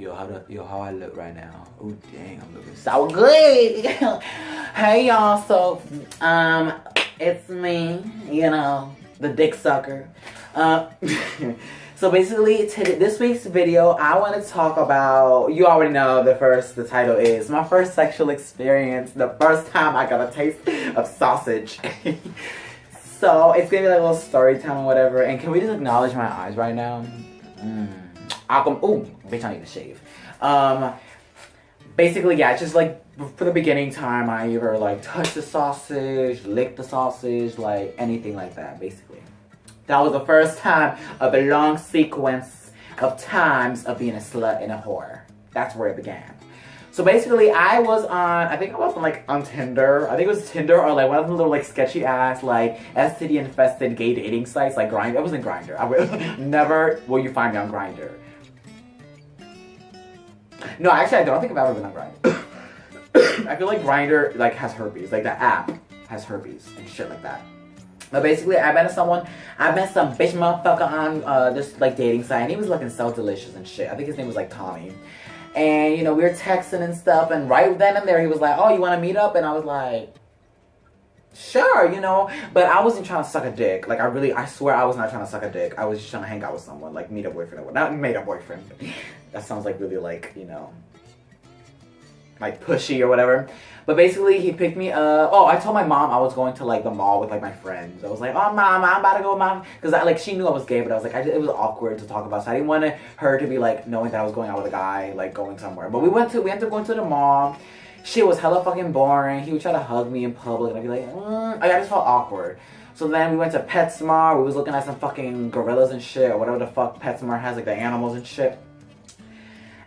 How I look right now. Oh dang, I'm looking so good. Hey y'all, so it's me, the dick sucker. So basically, this week's video, I want to talk about, you already know the title is my first sexual experience, the first time I got a taste of sausage. So it's gonna be like a little story time or whatever. And can we just acknowledge my eyes right now? Bitch, I need to shave. Basically, yeah, it's just like for the beginning time, I either like touch the sausage, lick the sausage, like anything like that, basically. That was the first time of a long sequence of times of being a slut and a whore. That's where it began. So basically, I think I was on Tinder. I think it was Tinder or like one of the little like sketchy ass like STD infested gay dating sites like Grindr. I wasn't Grindr. Never will you find me on Grindr. No, actually, I don't think I've ever been on Grindr. I feel like Grindr like has herpes. Like the app has herpes and shit like that. But basically, I met some bitch motherfucker on this like dating site, and he was looking so delicious and shit. I think his name was like Tommy. And we were texting and stuff, and right then and there he was like, "Oh, you want to meet up?" And I was like, "Sure," But I wasn't trying to suck a dick. Like I swear I was not trying to suck a dick. I was just trying to hang out with someone, like meet a boyfriend or not meet a boyfriend. That sounds like really like like pushy or whatever. But basically, he picked me up. Oh, I told my mom I was going to like the mall with like my friends. I was like, "Oh, mom, I'm about to go, mom," because she knew I was gay, but I was like, it was awkward to talk about. So I didn't want her to be like knowing that I was going out with a guy, like going somewhere. But we ended up going to the mall. Shit was hella fucking boring. He would try to hug me in public, and I'd be like, I just felt awkward. So then we went to PetSmart. We was looking at some fucking gorillas and shit, or whatever the fuck PetSmart has, like the animals and shit.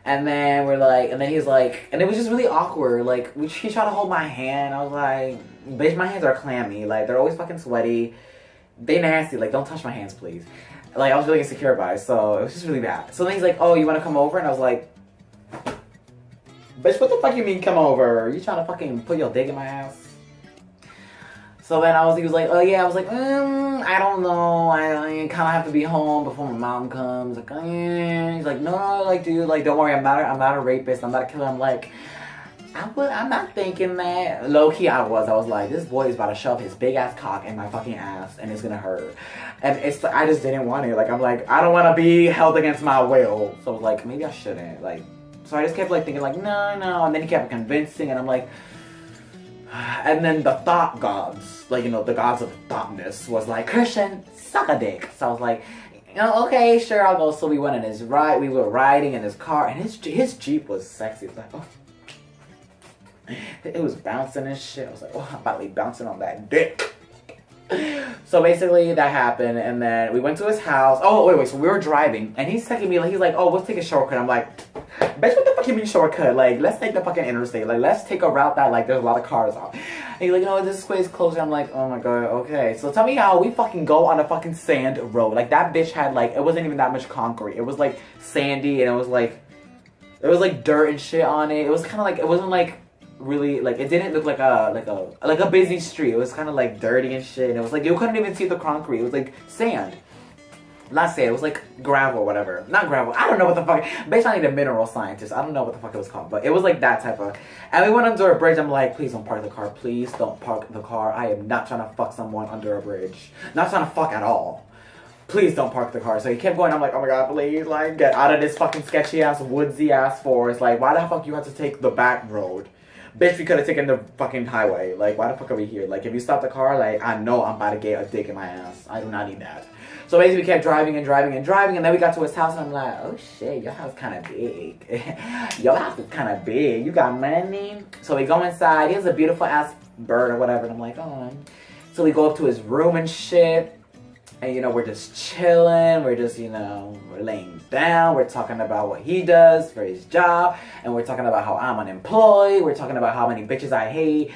And then he's like, and it was just really awkward. Like, he tried to hold my hand. I was like, bitch, my hands are clammy. Like, they're always fucking sweaty. They nasty. Like, don't touch my hands, please. Like, I was really insecure by it, so it was just really bad. So then he's like, "Oh, you want to come over?" And I was like, bitch, what the fuck you mean come over? You trying to fucking put your dick in my ass? So then he was like, "Oh yeah." I was like, I don't know. I kind of have to be home before my mom comes. Like, He's like, "No, like, dude, like, don't worry. I'm not a rapist. I'm not a killer." I'm like, I'm not thinking that. Low key, I was like, this boy is about to shove his big ass cock in my fucking ass, and it's gonna hurt. And I just didn't want it. Like, I'm like, I don't want to be held against my will. So I was like, maybe I shouldn't. Like, so I just kept like thinking like, no. And then he kept convincing, and I'm like. And then the thought gods, like, the gods of thoughtness was like, "Christian, suck a dick." So I was like, okay, sure, I'll go. So we went in his ride. We were riding in his car, and his Jeep was sexy. It was like, oh. It was bouncing and shit. I was like, oh, I'm about to be bouncing on that dick. So basically that happened, and then we went to his house. Oh, wait, so we were driving, and he's texting me, like, he's like, "Oh, let's take a shortcut." I'm like, bitch, what the fuck you mean shortcut? Like, let's take the fucking interstate. Like, let's take a route that, like, there's a lot of cars on. And he's like, "This place is closer." I'm like, oh my god, okay. So tell me how we fucking go on a fucking sand road. Like, that bitch had, like, it wasn't even that much concrete. It was, like, sandy, and it was, like, there was, like, dirt and shit on it. It was kind of, like, it wasn't, like, really, like, it didn't look like a busy street. It was kind of like dirty and shit, and it was like you couldn't even see the concrete. It was like sand, not sand. It was like gravel, whatever. Not gravel. I don't know what the fuck. Bitch, I need a mineral scientist. I don't know what the fuck it was called, but it was like that type of. And we went under a bridge. I'm like, please don't park the car. Please don't park the car. I am not trying to fuck someone under a bridge. Not trying to fuck at all. Please don't park the car. So he kept going. I'm like, oh my god, please, like, get out of this fucking sketchy ass woodsy ass forest. Like, why the fuck you have to take the back road? Bitch, we could have taken the fucking highway. Like, why the fuck are we here? Like, if you stop the car, like, I know I'm about to get a dick in my ass. I do not need that. So basically, we kept driving, and then we got to his house, and I'm like, oh shit, your house kind of big. Your house is kind of big. You got money? So we go inside. He has a beautiful ass bird or whatever, and I'm like, oh. So we go up to his room and shit. And, we're just chilling. We're just, we're laying down. We're talking about what he does for his job. And we're talking about how I'm unemployed. We're talking about how many bitches I hate.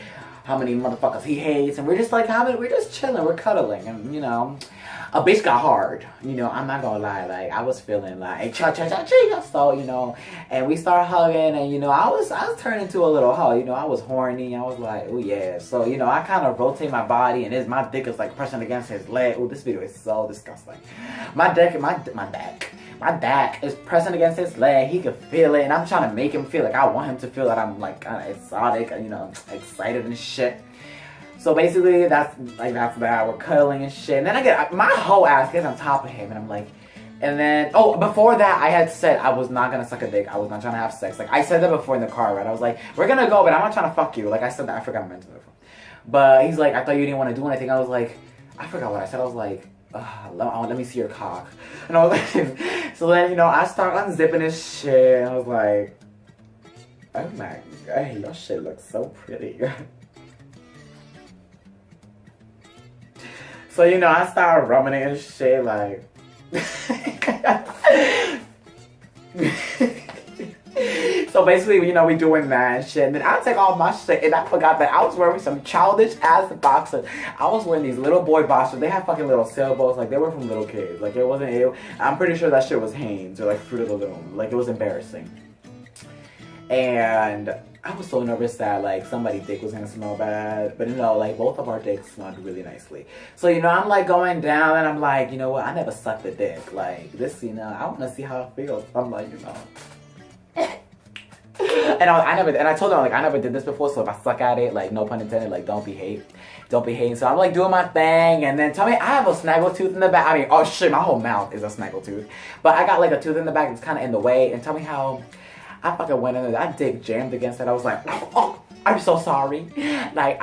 How many motherfuckers he hates. And we're just like, we're just chilling. We're cuddling. And, a bitch got hard. I'm not gonna lie. Like, I was feeling like, cha-cha-cha-cha. So, and we started hugging. And, I was turning into a little hoe. I was horny. I was like, oh, yeah. So, I kind of rotate my body. And my dick is, like, pressing against his leg. Oh, this video is so disgusting. My my back is pressing against his leg. He could feel it, and I'm trying to make him feel like I want him to feel that I'm like kind of exotic, you know, excited and shit. So basically, that's that. We're cuddling and shit, and then I get my whole ass gets on top of him, and I'm like, and then before that, I had said I was not gonna suck a dick. I was not trying to have sex. Like I said that before in the car, right? I was like, we're gonna go, but I'm not trying to fuck you. Like I said that. I forgot I mentioned it before. But he's like, I thought you didn't want to do anything. I was like, I forgot what I said. I was like, let me see your cock. And I was like, so then, you know, I start unzipping his shit. And I was like, oh my god, your shit looks so pretty. So, you know, I started rubbing it and shit, like. So basically, you know, we doing that and shit. And then I take all my shit, and I forgot that I was wearing some childish ass boxers. I was wearing these little boy boxers. They had fucking little sailboats. Like, they were from little kids. Like, it wasn't, I'm pretty sure that shit was Hanes or like Fruit of the Loom. Like, it was embarrassing. And I was so nervous that like somebody's dick was gonna smell bad. But you know, like both of our dicks smelled really nicely. So, you know, I'm like going down and I'm like, you know what, I never sucked a dick. Like this, you know, I wanna see how it feels. I'm like, you know. And I told them like I never did this before, so if I suck at it, like no pun intended, like don't be hating. So I'm like doing my thing, and then tell me I have a snaggle tooth in the back. I mean, oh shit, my whole mouth is a snaggle tooth, but I got like a tooth in the back that's kind of in the way. And tell me how I fucking went in there, that dick jammed against it. I was like, oh, I'm so sorry. Like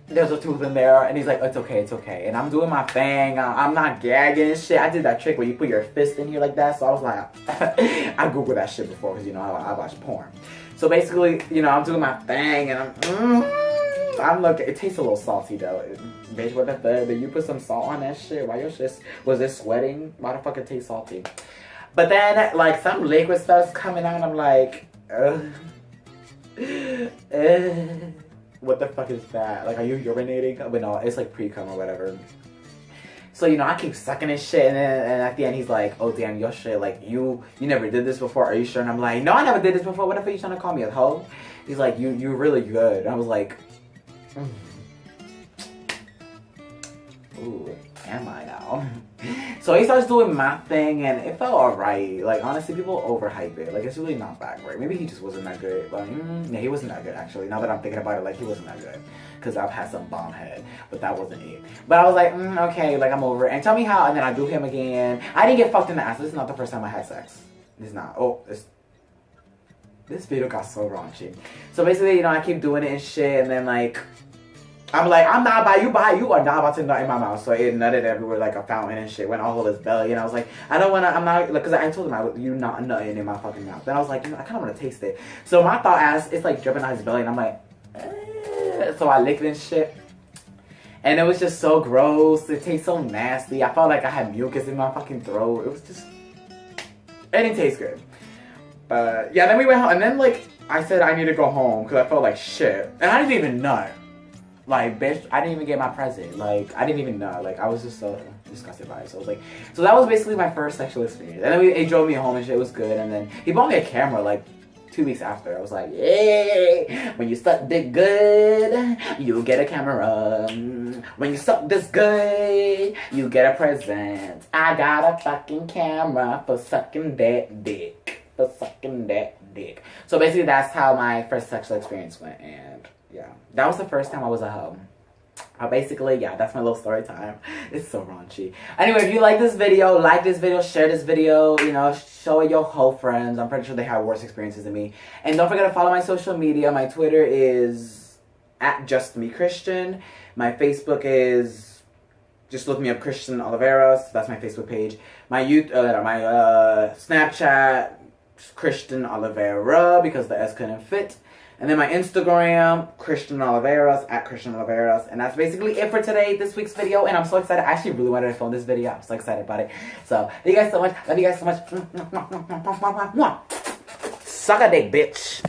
there's a tooth in there, and he's like, it's okay. And I'm doing my thing. I'm not gagging and shit. I did that trick where you put your fist in here like that. So I was like, I googled that shit before because you know I watch porn. So basically, you know, I'm doing my thing, and I'm looking. It tastes a little salty though. Bitch, what the fuck? Did you put some salt on that shit? Why your shit was it sweating? Why the fuck it taste salty? But then like some liquid stuff's coming out, and I'm like, what the fuck is that? Like, are you urinating? But no, it's like pre-cum or whatever. So, you know, I keep sucking his shit, and at the end he's like, oh damn, your shit, like you never did this before, are you sure? And I'm like, no, I never did this before. What the fuck are you trying to call me a hoe? He's like, you're really good. And I was like, ooh, am I now? So he starts doing my thing, and it felt alright. Like, honestly, people overhype it. Like, it's really not that great. Maybe he just wasn't that good. But, yeah, he wasn't that good, actually. Now that I'm thinking about it, like, he wasn't that good. Because I've had some bomb head. But that wasn't it. But I was like, okay, like, I'm over it. And tell me how, and then I do him again. I didn't get fucked in the ass. This is not the first time I had sex. This is not. Oh, this video got so raunchy. So, basically, you know, I keep doing it and shit. And then, like, I'm like, I'm not you are not about to nut in my mouth. So it nutted everywhere like a fountain and shit. Went all over his belly. And I was like, I don't want to, I'm not, because I told him, you not nutting in my fucking mouth. Then I was like, you know, I kind of want to taste it. So my thought as, it's like dripping on his belly. And I'm like, so I licked it and shit. And it was just so gross. It tastes so nasty. I felt like I had mucus in my fucking throat. It was just, it didn't taste good. But yeah, then we went home. And then like, I said I need to go home because I felt like shit. And I didn't even nut. Like, bitch, I didn't even get my present. Like, I didn't even know. Like, I was just so disgusted by it. So I was like, so that was basically my first sexual experience. And then he drove me home and shit was good. And then he bought me a camera like 2 weeks after. I was like, yay! When you suck dick good, you get a camera. When you suck this good, you get a present. I got a fucking camera for sucking that dick. So basically, that's how my first sexual experience went. And yeah, that was the first time I was a hoe. Basically, yeah, that's my little story time. It's so raunchy. Anyway, if you like this video, share this video, you know, show it your whole friends. I'm pretty sure they have worse experiences than me. And don't forget to follow my social media. My Twitter is @JustMeChristian. My Facebook is, just look me up, Christian Oliveros. That's my Facebook page. My Snapchat, Christian Olivera, because the S couldn't fit. And then my Instagram, Christian Oliveros, @Christian Oliveros. And that's basically it for today, this week's video. And I'm so excited. I actually really wanted to film this video. I'm so excited about it. So, thank you guys so much. Love you guys so much. Suck a dick, bitch.